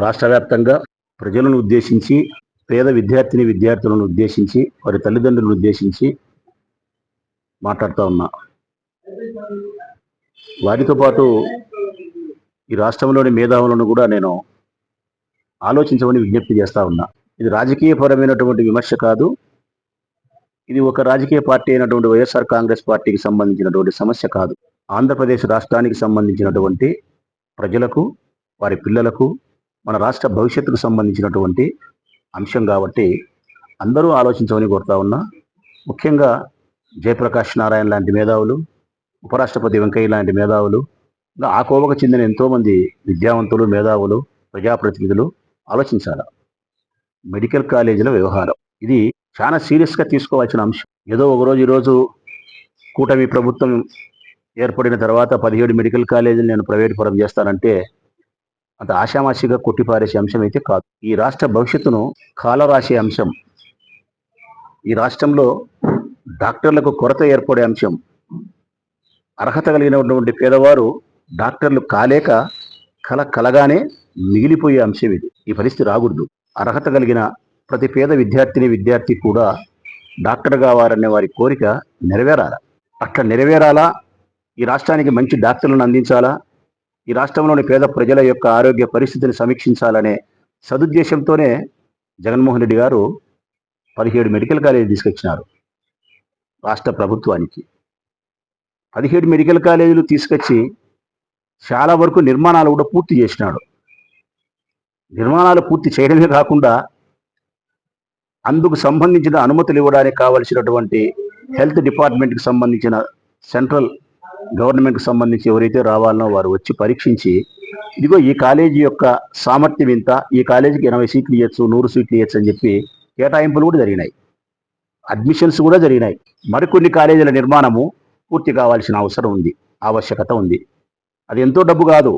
రాష్ట్ర వ్యాప్తంగా ప్రజలను ఉద్దేశించి, పేద విద్యార్థులను ఉద్దేశించి, వారి తల్లిదండ్రులను ఉద్దేశించి మాట్లాడుతూ ఉన్నా. వారితో పాటు ఈ రాష్ట్రంలోని మేధావులను కూడా నేను ఆలోచించమని విజ్ఞప్తి చేస్తా ఉన్నా. ఇది రాజకీయపరమైనటువంటి విమర్శ కాదు. ఇది ఒక రాజకీయ పార్టీ అయినటువంటి వైఎస్ఆర్ కాంగ్రెస్ పార్టీకి సంబంధించినటువంటి సమస్య కాదు. ఆంధ్రప్రదేశ్ రాష్ట్రానికి సంబంధించినటువంటి ప్రజలకు, వారి పిల్లలకు, మన రాష్ట్ర భవిష్యత్తుకు సంబంధించినటువంటి అంశం కాబట్టి అందరూ ఆలోచించమని కోరుతా ఉన్నా. ముఖ్యంగా జయప్రకాష్ నారాయణ లాంటి మేధావులు, ఉపరాష్ట్రపతి వెంకయ్య లాంటి మేధావులు, ఇంకా ఆ కోవకు చెందిన ఎంతోమంది విద్యావంతులు, మేధావులు, ప్రజాప్రతినిధులు ఆలోచించాలి. మెడికల్ కాలేజీల వ్యవహారం ఇది చాలా సీరియస్గా తీసుకోవాల్సిన అంశం. ఏదో ఒకరోజు ఈరోజు కూటమి ప్రభుత్వం ఏర్పడిన తర్వాత 17 మెడికల్ కాలేజీలు నేను ప్రైవేట్ పరం చేస్తానంటే అంత ఆషామాషిగా కొట్టిపారేసే అంశం అయితే కాదు. ఈ రాష్ట్ర భవిష్యత్తును కాలరాసే అంశం. ఈ రాష్ట్రంలో డాక్టర్లకు కొరత ఏర్పడే అంశం. అర్హత కలిగినటువంటి పేదవారు డాక్టర్లు కాలేక కలగానే మిగిలిపోయే అంశం ఇది. ఈ పరిస్థితి రాకూడదు. అర్హత కలిగిన ప్రతి పేద విద్యార్థి కూడా డాక్టర్ కావాలనే వారి కోరిక నెరవేరాలా. అట్లా నెరవేరాలా, ఈ రాష్ట్రానికి మంచి డాక్టర్లను అందించాలా, ఈ రాష్ట్రంలోని పేద ప్రజల యొక్క ఆరోగ్య పరిస్థితిని సమీక్షించాలనే సదుద్దేశంతోనే జగన్మోహన్ రెడ్డి గారు 17 మెడికల్ కాలేజీలు తీసుకొచ్చినారు రాష్ట్ర ప్రభుత్వానికి. 17 మెడికల్ కాలేజీలు తీసుకొచ్చి చాలా వరకు నిర్మాణాలు కూడా పూర్తి చేసినాడు. నిర్మాణాలు పూర్తి చేయడమే కాకుండా అందుకు సంబంధించిన అనుమతులు ఇవ్వడానికి కావలసినటువంటి హెల్త్ డిపార్ట్మెంట్కి సంబంధించిన సెంట్రల్ గవర్నమెంట్కి సంబంధించి ఎవరైతే రావాలనో వారు వచ్చి పరీక్షించి, ఇదిగో ఈ కాలేజీ యొక్క సామర్థ్యం ఇంత, ఈ కాలేజీకి 80 సీట్లు ఇవ్వచ్చు, 100 సీట్లు ఇవ్వచ్చు అని చెప్పి కేటాయింపులు కూడా జరిగినాయి. అడ్మిషన్స్ కూడా జరిగినాయి. మరికొన్ని కాలేజీల నిర్మాణము పూర్తి కావాల్సిన ఆవశ్యకత ఉంది. అది ఎంతో డబ్బు కాదు.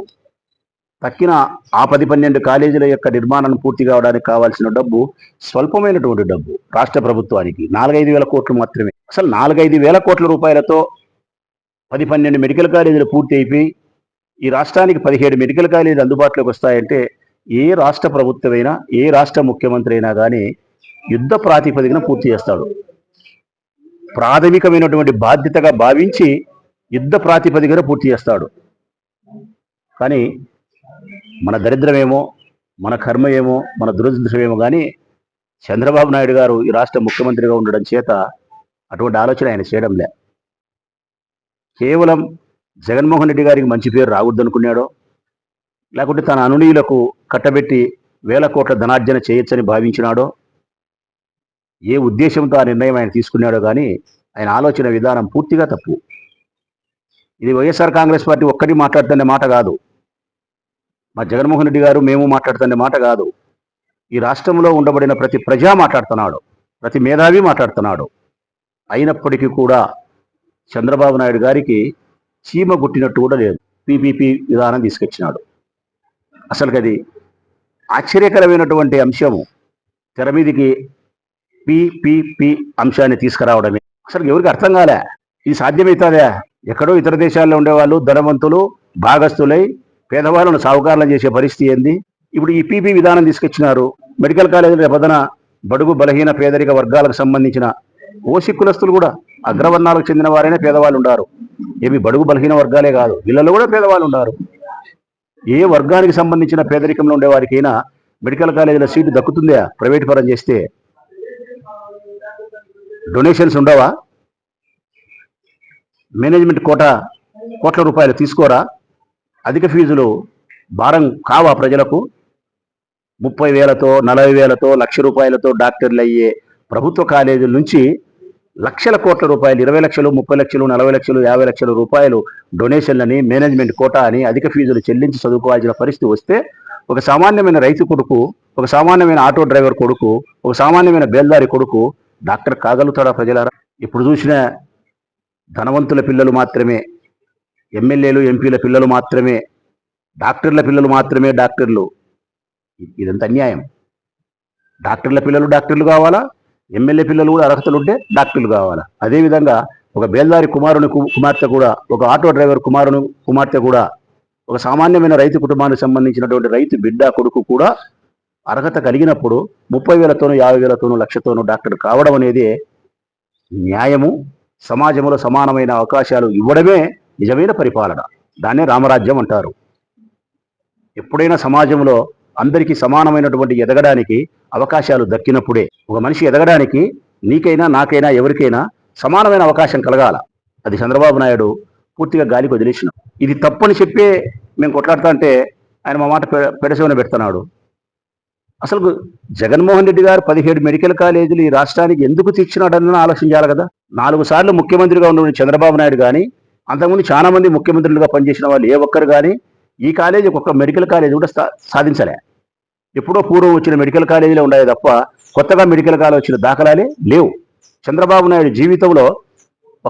తక్కిన ఆ 10-12 కాలేజీల యొక్క నిర్మాణం పూర్తి కావడానికి కావాల్సిన డబ్బు స్వల్పమైనటువంటి డబ్బు రాష్ట్ర ప్రభుత్వానికి 4-5 వేల కోట్లు మాత్రమే. అసలు 4-5 వేల కోట్ల రూపాయలతో 10-12 మెడికల్ కాలేజీలు పూర్తి అయిపోయి ఈ రాష్ట్రానికి 17 మెడికల్ కాలేజీలు అందుబాటులోకి వస్తాయంటే ఏ రాష్ట్ర ప్రభుత్వమైనా, ఏ రాష్ట్ర ముఖ్యమంత్రి అయినా కానీ యుద్ధ ప్రాతిపదికన పూర్తి చేస్తాడు. ప్రాథమికమైనటువంటి బాధ్యతగా భావించి యుద్ధ ప్రాతిపదికన పూర్తి చేస్తాడు. కానీ మన దరిద్రమేమో, మన కర్మ ఏమో, మన దురదృష్టమేమో కానీ చంద్రబాబు నాయుడు గారు ఈ రాష్ట్ర ముఖ్యమంత్రిగా ఉండడం చేత అటువంటి ఆలోచన ఆయన చేయడంలే. కేవలం జగన్మోహన్ రెడ్డి గారికి మంచి పేరు రాకూడదనుకున్నాడో, లేకుంటే తన అనునీయులకు కట్టబెట్టి వేల కోట్ల ధనార్జన చేయొచ్చని భావించినాడో, ఏ ఉద్దేశంతో ఆ నిర్ణయం ఆయన తీసుకున్నాడో కానీ ఆయన ఆలోచన విధానం పూర్తిగా తప్పు. ఇది వైఎస్ఆర్ కాంగ్రెస్ పార్టీ ఒక్కటి మాట్లాడుతున్న మాట కాదు, మా జగన్మోహన్ రెడ్డి గారు మేము మాట్లాడుతున్న మాట కాదు. ఈ రాష్ట్రంలో ఉండబడిన ప్రతి ప్రజా మాట్లాడుతున్నాడు, ప్రతి మేధావి మాట్లాడుతున్నాడు. అయినప్పటికీ కూడా చంద్రబాబు నాయుడు గారికి చీమ గుట్టినట్టు కూడా లేదు. పీపీపీ విధానం తీసుకొచ్చినాడు. అసలు అది ఆశ్చర్యకరమైనటువంటి అంశము. తెర మీదికి పీపీపీ అంశాన్ని తీసుకురావడమే అసలు ఎవరికి అర్థం కాలే. ఇది సాధ్యమవుతుందా? ఎక్కడో ఇతర దేశాల్లో ఉండేవాళ్ళు ధనవంతులు భాగస్తులై పేదవాళ్ళను సావుకారులను చేసే పరిస్థితి ఏంది? ఇప్పుడు ఈ పీపీ విధానం తీసుకొచ్చినారు. మెడికల్ కాలేజీల రేపొద్దున బడుగు బలహీన పేదరిక వర్గాలకు సంబంధించిన ఓసి కులస్తులు కూడా అగ్రవర్ణాలకు చెందిన వారైనా పేదవాళ్ళు ఉన్నారు. ఏమి బడుగు బలహీన వర్గాలే కాదు, వీళ్ళలో కూడా పేదవాళ్ళు ఉన్నారు. ఏ వర్గానికి సంబంధించిన పేదరికంలో ఉండే వారికైనా మెడికల్ కాలేజీల సీటు దక్కుతుందా? ప్రైవేట్ పరం చేస్తే డొనేషన్స్ ఉండవా? మేనేజ్మెంట్ కోట్ల రూపాయలు తీసుకోరా? అధిక ఫీజులు భారం కావా ప్రజలకు? 30,000తో 40,000తో ₹1,00,000 డాక్టర్లు అయ్యే ప్రభుత్వ కాలేజీల నుంచి లక్షల కోట్ల రూపాయలు, 20 లక్షలు, 30 లక్షలు, 40 లక్షలు, 50 లక్షల రూపాయలు డొనేషన్లని, మేనేజ్మెంట్ కోటా అని అధిక ఫీజులు చెల్లించి చదువుకోవాల్సిన పరిస్థితి వస్తే ఒక సామాన్యమైన రైతు కొడుకు, ఒక సామాన్యమైన ఆటో డ్రైవర్ కొడుకు, ఒక సామాన్యమైన బేల్దారి కొడుకు డాక్టర్ కాగలుగుతాడా ప్రజలారా? ఇప్పుడు చూసిన ధనవంతుల పిల్లలు మాత్రమే, ఎమ్మెల్యేలు ఎంపీల పిల్లలు మాత్రమే, డాక్టర్ల పిల్లలు మాత్రమే డాక్టర్లు. ఇదంత అన్యాయం. డాక్టర్ల పిల్లలు డాక్టర్లు కావాలా, ఎమ్మెల్యే పిల్లలు కూడా అర్హతలు ఉంటే డాక్టర్లు కావాలా. అదేవిధంగా ఒక బేల్దారి కుమార్తె కూడా, ఒక ఆటో డ్రైవర్ కుమార్తె కూడా, ఒక సామాన్యమైన రైతు కుటుంబానికి సంబంధించినటువంటి రైతు బిడ్డ కొడుకు కూడా అర్హత కలిగినప్పుడు 30,000తోనూ 50,000తోనూ 1,00,000తోనూ డాక్టర్ కావడం అనేది న్యాయము. సమాజంలో సమానమైన అవకాశాలు ఇవ్వడమే నిజమైన పరిపాలన. దాన్నే రామరాజ్యం అంటారు. ఎప్పుడైనా సమాజంలో అందరికీ సమానమైనటువంటి ఎదగడానికి అవకాశాలు దక్కినప్పుడే, ఒక మనిషి ఎదగడానికి నీకైనా నాకైనా ఎవరికైనా సమానమైన అవకాశం కలగాల. అది చంద్రబాబు నాయుడు పూర్తిగా గాలికి వదిలేసిన. ఇది తప్పని చెప్పే మేము కొట్లాడుతా అంటే ఆయన మా మాట పెడసవన పెడుతున్నాడు. అసలు జగన్మోహన్ రెడ్డి గారు 17 మెడికల్ కాలేజీలు ఈ రాష్ట్రానికి ఎందుకు తెచ్చినాడని ఆలోచించాలి కదా. 4 సార్లు ముఖ్యమంత్రిగా ఉన్న చంద్రబాబు నాయుడు కానీ, అంతకుముందు చాలా మంది ముఖ్యమంత్రులుగా పనిచేసిన వాళ్ళు ఏ ఒక్కరు కానీ ఈ కాలేజీ ఒక్క మెడికల్ కాలేజీ కూడా సాధించలే. ఎప్పుడో పూర్వం వచ్చిన మెడికల్ కాలేజీలో ఉండాలి తప్ప కొత్తగా మెడికల్ కాలేజీ వచ్చిన దాఖలాలే లేవు. చంద్రబాబు నాయుడు జీవితంలో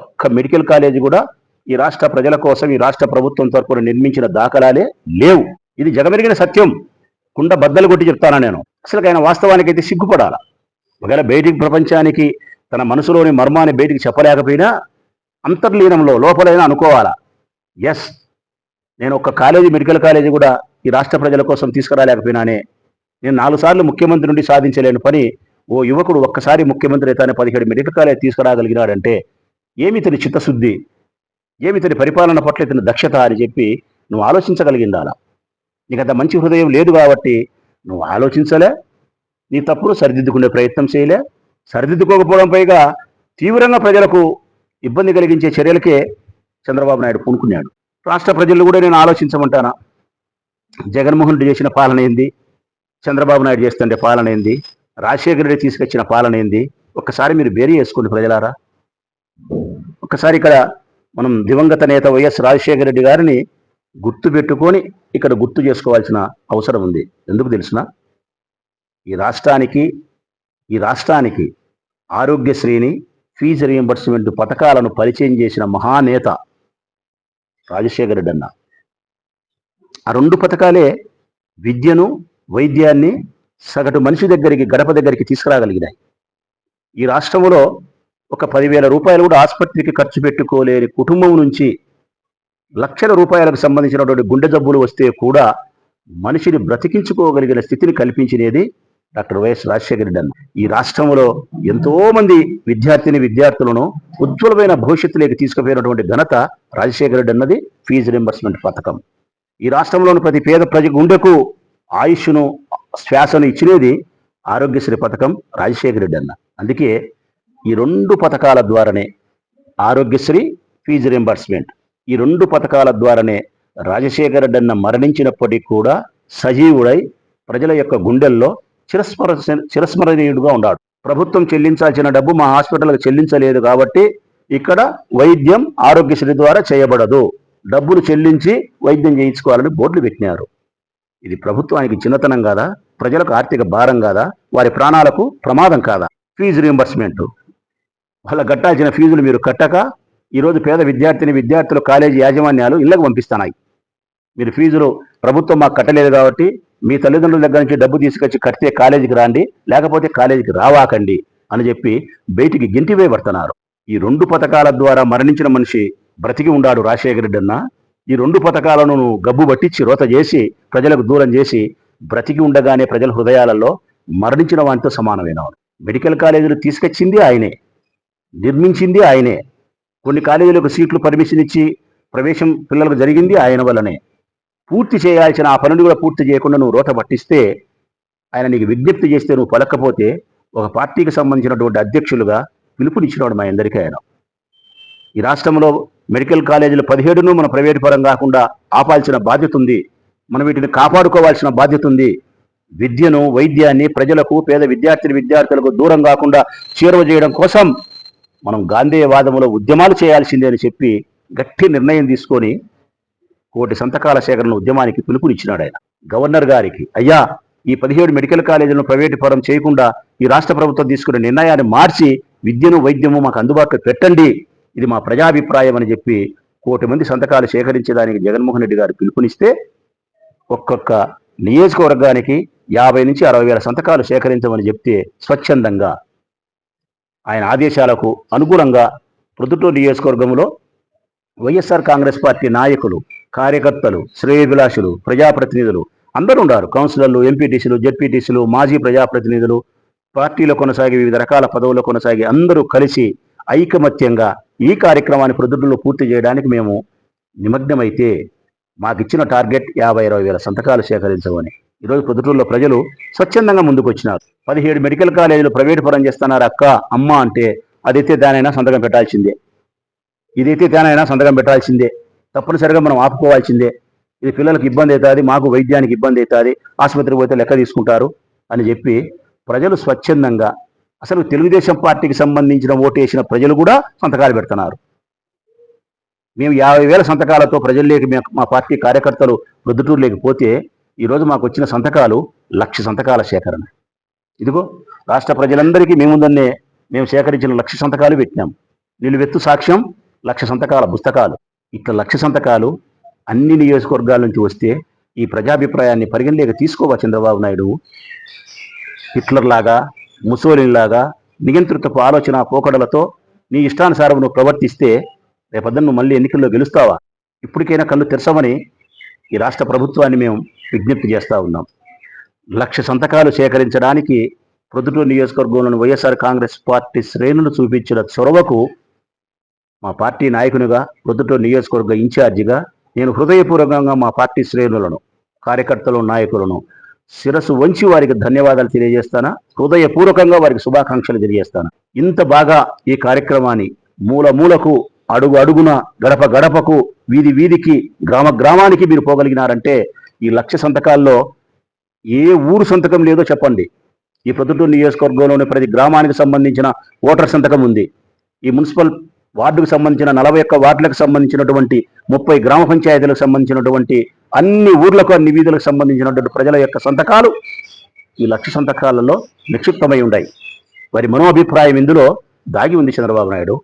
ఒక్క మెడికల్ కాలేజీ కూడా ఈ రాష్ట్ర ప్రజల కోసం ఈ రాష్ట్ర ప్రభుత్వం తరపున నిర్మించిన దాఖలాలే లేవు. ఇది జగమెరిగిన సత్యం. కుండ బద్దలు కొట్టి చెప్తానా నేను. అసలు ఆయన వాస్తవానికి అయితే సిగ్గుపడాల. ఒకవేళ బయటికి ప్రపంచానికి తన మనసులోని మర్మాన్ని బయటికి చెప్పలేకపోయినా అంతర్లీనంలో లోపలైనా అనుకోవాలా, ఎస్ నేను ఒక మెడికల్ కాలేజీ కూడా ఈ రాష్ట్ర ప్రజల కోసం తీసుకురాలేకపోయినానే. నేను 4 సార్లు ముఖ్యమంత్రి నుండి సాధించలేని పని ఓ యువకుడు ఒక్కసారి ముఖ్యమంత్రి అయితే 17 మెడికల్ కాలేజీ తీసుకురాగలిగినాడంటే ఏమి ఇతని చిత్తశుద్ధి, ఏమి ఇతని పరిపాలన పట్ల ఇతని దక్షత అని చెప్పి నువ్వు ఆలోచించగలిగిందాలా. నీకు అంత మంచి హృదయం లేదు కాబట్టి నువ్వు ఆలోచించలే, నీ తప్పును సరిదిద్దుకునే ప్రయత్నం చేయలే. సరిదిద్దుకోకపోవడం పైగా తీవ్రంగా ప్రజలకు ఇబ్బంది కలిగించే చర్యలకే చంద్రబాబు నాయుడు పూనుకున్నాడు. రాష్ట్ర ప్రజలు కూడా నేను ఆలోచించమంటానా. జగన్మోహన్ రెడ్డి చేసిన పాలన ఏంది, చంద్రబాబు నాయుడు చేస్తుంటే పాలన ఏంది, రాజశేఖర రెడ్డి తీసుకొచ్చిన పాలన ఏంది, ఒక్కసారి మీరు బేరీ చేసుకోండి ప్రజలారా. ఒక్కసారి ఇక్కడ మనం దివంగత నేత వైఎస్ రాజశేఖర రెడ్డి గారిని గుర్తు పెట్టుకొని ఇక్కడ గుర్తు చేసుకోవాల్సిన అవసరం ఉంది. ఎందుకు తెలిసిన, ఈ రాష్ట్రానికి ఆరోగ్యశ్రీని, ఫీజు రీయింబర్స్మెంట్ పథకాలను పరిచయం చేసిన మహానేత రాజశేఖర రెడ్డి అన్న. ఆ 2 పథకాలే విద్యను, వైద్యాన్ని సగటు మనిషి దగ్గరికి, గడప దగ్గరికి తీసుకురాగలిగినాయి. ఈ రాష్ట్రంలో ఒక 10,000 రూపాయలు కూడా ఆసుపత్రికి ఖర్చు పెట్టుకోలేని కుటుంబం నుంచి లక్షల రూపాయలకు సంబంధించినటువంటి గుండె జబ్బులు వస్తే కూడా మనిషిని బ్రతికించుకోగలిగిన స్థితిని కల్పించినది డాక్టర్ వైఎస్ రాజశేఖర రెడ్డి అన్న. ఈ రాష్ట్రంలో ఎంతో మంది విద్యార్థులను ఉజ్వలమైన భవిష్యత్తులోకి తీసుకుపోయినటువంటి ఘనత రాజశేఖర రెడ్డి అన్నది ఫీజు రింబర్స్మెంట్ పథకం. ఈ రాష్ట్రంలోని ప్రతి పేద ప్రజ గుండెకు ఆయుష్ను, శ్వాసను ఇచ్చినది ఆరోగ్యశ్రీ పథకం రాజశేఖర రెడ్డి అన్న. అందుకే ఈ 2 పథకాల ద్వారానే, ఆరోగ్యశ్రీ, ఫీజు రింబర్స్మెంట్, ఈ 2 పథకాల ద్వారానే రాజశేఖర రెడ్డి అన్న మరణించినప్పటికీ కూడా సజీవుడై ప్రజల యొక్క గుండెల్లో చిరస్మరణీయుడుగా ఉన్నాడు. ప్రభుత్వం చెల్లించాల్సిన డబ్బు మా హాస్పిటల్కి చెల్లించలేదు కాబట్టి ఇక్కడ వైద్యం ఆరోగ్యశ్రీ ద్వారా చేయబడదు, డబ్బులు చెల్లించి వైద్యం చేయించుకోవాలని బోర్డులు పెట్టినారు. ఇది ప్రభుత్వానికి చిన్నతనం కాదా? ప్రజలకు ఆర్థిక భారం కాదా? వారి ప్రాణాలకు ప్రమాదం కాదా? ఫీజు రీయింబర్స్మెంట్, వాళ్ళ కట్టాల్సిన ఫీజులు మీరు కట్టక ఈరోజు పేద విద్యార్థులు కాలేజీ యాజమాన్యాలు ఇళ్లకు పంపిస్తున్నాయి. మీరు ఫీజులు ప్రభుత్వం మాకు కట్టలేదు కాబట్టి మీ తల్లిదండ్రుల దగ్గర నుంచి డబ్బు తీసుకొచ్చి కడితే కాలేజీకి రాండి, లేకపోతే కాలేజీకి రావాకండి అని చెప్పి బయటికి గెంటివేయబడుతున్నారు. ఈ 2 పథకాల ద్వారా మరణించిన మనిషి బ్రతికి ఉండాడు రాజశేఖర రెడ్డి అన్న. ఈ 2 పథకాలను గబ్బు పట్టించి రోత చేసి ప్రజలకు దూరం చేసి బ్రతికి ఉండగానే ప్రజల హృదయాలలో మరణించిన వానితో సమానమైన వాడు. మెడికల్ కాలేజీలు తీసుకొచ్చింది ఆయనే, నిర్మించింది ఆయనే, కొన్ని కాలేజీలకు సీట్లు పర్మిషన్ ఇచ్చి ప్రవేశం పిల్లలకు జరిగింది ఆయన వల్లనే. పూర్తి చేయాల్సిన ఆ పనులు కూడా పూర్తి చేయకుండా నువ్వు రోత పట్టిస్తే, ఆయన నీకు విజ్ఞప్తి చేస్తే నువ్వు పలకపోతే ఒక పార్టీకి సంబంధించినటువంటి అధ్యక్షులుగా పిలుపునిచ్చినాడు మా అందరికీ ఆయన. ఈ రాష్ట్రంలో మెడికల్ కాలేజీలు 17ను మన ప్రైవేటు పరం కాకుండా ఆపాల్సిన బాధ్యత ఉంది. మనం వీటిని కాపాడుకోవాల్సిన బాధ్యత ఉంది. విద్యను, వైద్యాన్ని ప్రజలకు, పేద విద్యార్థులకు దూరం కాకుండా చేరువ చేయడం కోసం మనం గాంధేయవాదములో ఉద్యమాలు చేయాల్సిందే అని చెప్పి గట్టి నిర్ణయం తీసుకొని 1,000 సంతకాల సేకరణ ఉద్యమానికి పిలుపునిచ్చినాడు ఆయన. గవర్నర్ గారికి, అయ్యా ఈ 17 మెడికల్ కాలేజీలను ప్రైవేటు పరం చేయకుండా ఈ రాష్ట్ర ప్రభుత్వం తీసుకున్న నిర్ణయాన్ని మార్చి విద్యను వైద్యము మాకు అందుబాటులో పెట్టండి, ఇది మా ప్రజాభిప్రాయం అని చెప్పి 1 కోటి మంది సంతకాలు సేకరించేదానికి జగన్మోహన్ రెడ్డి గారు పిలుపునిస్తే ఒక్కొక్క నియోజకవర్గానికి 50 నుంచి 60 వేల సంతకాలు సేకరించమని చెప్తే స్వచ్ఛందంగా ఆయన ఆదేశాలకు అనుగుణంగా ప్రొద్దుటూరు నియోజకవర్గంలో వైఎస్ఆర్ కాంగ్రెస్ పార్టీ నాయకులు, కార్యకర్తలు, శ్రేయోభిలాషులు, ప్రజాప్రతినిధులు అందరూ ఉన్నారు. కౌన్సిలర్లు, ఎంపీటీసీలు, జెడ్పీటీసీలు, మాజీ ప్రజాప్రతినిధులు, పార్టీలో కొనసాగి వివిధ రకాల పదవుల్లో కొనసాగి అందరూ కలిసి ఐకమత్యంగా ఈ కార్యక్రమాన్ని ప్రొద్దుటూరులో పూర్తి చేయడానికి మేము నిమగ్నమైతే మాకిచ్చిన టార్గెట్ 50-60 వేల సంతకాలు సేకరించమని. ఈరోజు ప్రొద్దుటూరులో ప్రజలు స్వచ్ఛందంగా ముందుకు వచ్చినారు. 17 మెడికల్ కాలేజీలు ప్రైవేటు పరం చేస్తున్నారు అక్క, అమ్మ అంటే అదైతే దానైనా సంతకం పెట్టాల్సిందే, ఇదైతే దానైనా సంతకం పెట్టాల్సిందే, తప్పనిసరిగా మనం ఆపుకోవాల్సిందే. ఇది పిల్లలకు ఇబ్బంది అవుతుంది, మాకు వైద్యానికి ఇబ్బంది అవుతుంది, ఆసుపత్రికి పోతే లెక్క తీసుకుంటారు అని చెప్పి ప్రజలు స్వచ్ఛందంగా, అసలు తెలుగుదేశం పార్టీకి సంబంధించిన ఓటు వేసిన ప్రజలు కూడా సంతకాలు పెడుతున్నారు. మేము 50,000 సంతకాలతో ప్రజల్లోకి మా పార్టీ కార్యకర్తలు ప్రొద్దుటూరులోకి పోతే ఈరోజు మాకు వచ్చిన సంతకాలు 1,00,000 సంతకాల సేకరణ. ఇదిగో రాష్ట్ర ప్రజలందరికీ మేముందన్నే మేము సేకరించిన 1,00,000 సంతకాలు పెట్టినాం. నిలువెత్తు సాక్ష్యం 1,00,000 సంతకాల పుస్తకాలు. ఇట్లా 1,00,000 సంతకాలు అన్ని నియోజకవర్గాల నుంచి వస్తే ఈ ప్రజాభిప్రాయాన్ని పరిగణలోకి తీసుకోవా చంద్రబాబు నాయుడు? హిట్లర్ లాగా, ముసోలిన్ లాగా నియంత్రితపు ఆలోచన పోకడలతో నీ ఇష్టానుసారం నువ్వు ప్రవర్తిస్తే రేపొద్దున నువ్వు మళ్ళీ ఎన్నికల్లో గెలుస్తావా? ఇప్పటికైనా కళ్ళు తెరచమని ఈ రాష్ట్ర ప్రభుత్వాన్ని మేము విజ్ఞప్తి చేస్తూ ఉన్నాం. 1,00,000 సంతకాలు సేకరించడానికి ప్రొద్దుటూరు నియోజకవర్గంలోని వైఎస్ఆర్ కాంగ్రెస్ పార్టీ శ్రేణులు చూపించిన చొరవకు మా పార్టీ నాయకునిగా, ప్రొద్దుటూరు నియోజకవర్గ ఇన్ఛార్జిగా నేను హృదయపూర్వకంగా మా పార్టీ శ్రేణులను, కార్యకర్తలను, నాయకులను శిరస్సు వంచి వారికి ధన్యవాదాలు తెలియజేస్తాను. హృదయపూర్వకంగా వారికి శుభాకాంక్షలు తెలియజేస్తాను. ఇంత బాగా ఈ కార్యక్రమాన్ని మూల మూలకు, అడుగు అడుగున, గడప గడపకు, వీధి వీధికి, గ్రామ గ్రామానికి మీరు పోగలిగినారంటే ఈ 1,00,000 సంతకాల్లో ఏ ఊరు సంతకం లేదో చెప్పండి. ఈ ప్రొద్దుటూరు నియోజకవర్గంలోని ప్రతి గ్రామానికి సంబంధించిన ఓటర్ సంతకం ఉంది. ఈ మున్సిపల్ వార్డుకు సంబంధించిన 41 వార్డులకు సంబంధించినటువంటి 30 గ్రామ పంచాయతీలకు సంబంధించినటువంటి అన్ని ఊర్లకు, అన్ని వీధులకు సంబంధించినటువంటి ప్రజల యొక్క సంతకాలు ఈ 1,00,000 సంతకాలలో నిక్షిప్తమై ఉన్నాయి. వారి మనోభిప్రాయం ఇందులో దాగి ఉంది. చంద్రబాబు నాయుడు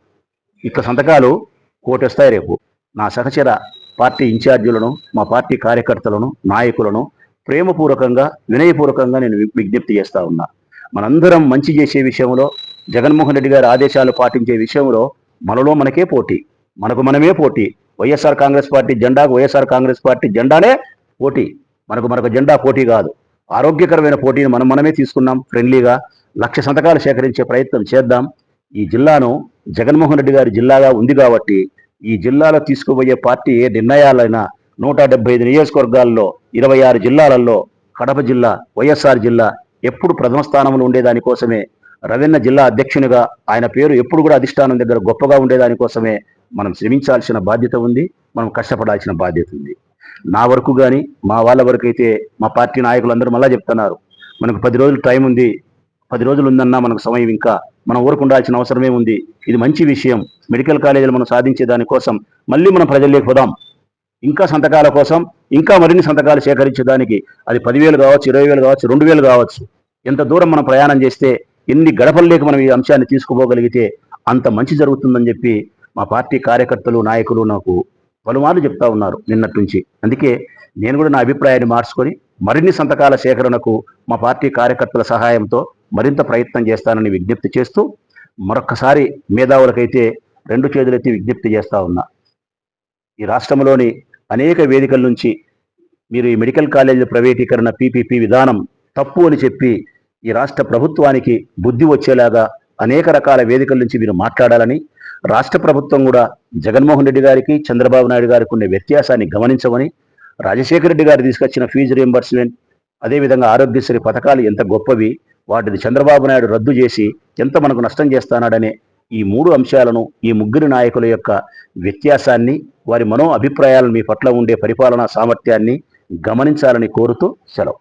ఇట్లా సంతకాలు 1 కోటి వస్తాయి. రేపు నా సహచర పార్టీ ఇన్ఛార్జీలను, మా పార్టీ కార్యకర్తలను, నాయకులను ప్రేమపూర్వకంగా, వినయపూర్వకంగా నేను విజ్ఞప్తి చేస్తూ ఉన్నా. మనందరం మంచి చేసే విషయంలో, జగన్మోహన్ రెడ్డి గారి ఆదేశాలు పాటించే విషయంలో మనలో మనకే పోటీ, మనకు మనమే పోటీ. వైఎస్ఆర్ కాంగ్రెస్ పార్టీ జెండాకు వైఎస్ఆర్ కాంగ్రెస్ పార్టీ జెండానే పోటీ, మనకు జెండా పోటీ కాదు. ఆరోగ్యకరమైన పోటీని మనమే తీసుకున్నాం. ఫ్రెండ్లీగా 1,00,000 సంతకాలు సేకరించే ప్రయత్నం చేద్దాం. ఈ జిల్లాను జగన్మోహన్ రెడ్డి గారి జిల్లాగా ఉంది కాబట్టి ఈ జిల్లాలో తీసుకుపోయే పార్టీ ఏ నిర్ణయాలైనా 175 నియోజకవర్గాల్లో 26 జిల్లాలలో కడప జిల్లా, వైఎస్ఆర్ జిల్లా ఎప్పుడు ప్రథమ స్థానంలో ఉండేదానికోసమే, రవీణ జిల్లా అధ్యక్షునిగా ఆయన పేరు ఎప్పుడు కూడా అధిష్టానం దగ్గర గొప్పగా ఉండేదానికోసమే మనం శ్రమించాల్సిన బాధ్యత ఉంది, మనం కష్టపడాల్సిన బాధ్యత ఉంది. నా వరకు కానీ, మా వాళ్ళ వరకు అయితే మా పార్టీ నాయకులందరూ మళ్ళా చెప్తున్నారు, మనకు 10 రోజులు టైం ఉంది, 10 రోజులు ఉందన్నా మనకు సమయం, ఇంకా మనం ఊరుకు ఉండాల్సిన అవసరమే ఉంది. ఇది మంచి విషయం. మెడికల్ కాలేజీలు మనం సాధించే దానికోసం మళ్ళీ మనం ప్రజల్లోకి పోదాం. ఇంకా సంతకాల కోసం, ఇంకా మరిన్ని సంతకాలు సేకరించడానికి అది 10,000 కావచ్చు, 20,000 కావచ్చు, 2,000 కావచ్చు. ఎంత దూరం మనం ప్రయాణం చేస్తే, ఎన్ని గడపల్లోకి మనం ఈ అంశాన్ని తీసుకుపోగలిగితే అంత మంచి జరుగుతుందని చెప్పి మా పార్టీ కార్యకర్తలు, నాయకులు నాకు పలుమార్లు చెప్తా ఉన్నారు నిన్నటి నుంచి. అందుకే నేను కూడా నా అభిప్రాయాన్ని మార్చుకొని మరిన్ని సంతకాల సేకరణకు మా పార్టీ కార్యకర్తల సహాయంతో మరింత ప్రయత్నం చేస్తానని విజ్ఞప్తి చేస్తూ, మరొక్కసారి మేధావులకైతే 2 చేతులెత్తి విజ్ఞప్తి చేస్తా ఉన్నా. ఈ రాష్ట్రంలోని అనేక వేదికల నుంచి మీరు ఈ మెడికల్ కాలేజీల ప్రైవేటీకరణ, పీపీపీ విధానం తప్పు అని చెప్పి ఈ రాష్ట్ర ప్రభుత్వానికి బుద్ధి వచ్చేలాగా అనేక రకాల వేదికల నుంచి మీరు మాట్లాడాలని, రాష్ట్ర ప్రభుత్వం కూడా జగన్మోహన్ రెడ్డి గారికి, చంద్రబాబు నాయుడు గారికి ఉండే వ్యత్యాసాన్ని గమనించమని, రాజశేఖర రెడ్డి గారు తీసుకొచ్చిన ఫీజు రియంబర్స్మెంట్, అదేవిధంగా ఆరోగ్యశ్రీ పథకాలు ఎంత గొప్పవి, వాటిని చంద్రబాబు నాయుడు రద్దు చేసి ఎంత మనకు నష్టం చేస్తానాడనే ఈ 3 అంశాలను, ఈ ముగ్గురు నాయకుల యొక్క వ్యత్యాసాన్ని, వారి మనో అభిప్రాయాలను, మీ పట్ల ఉండే పరిపాలనా సామర్థ్యాన్ని గమనించాలని కోరుతూ సెలవు.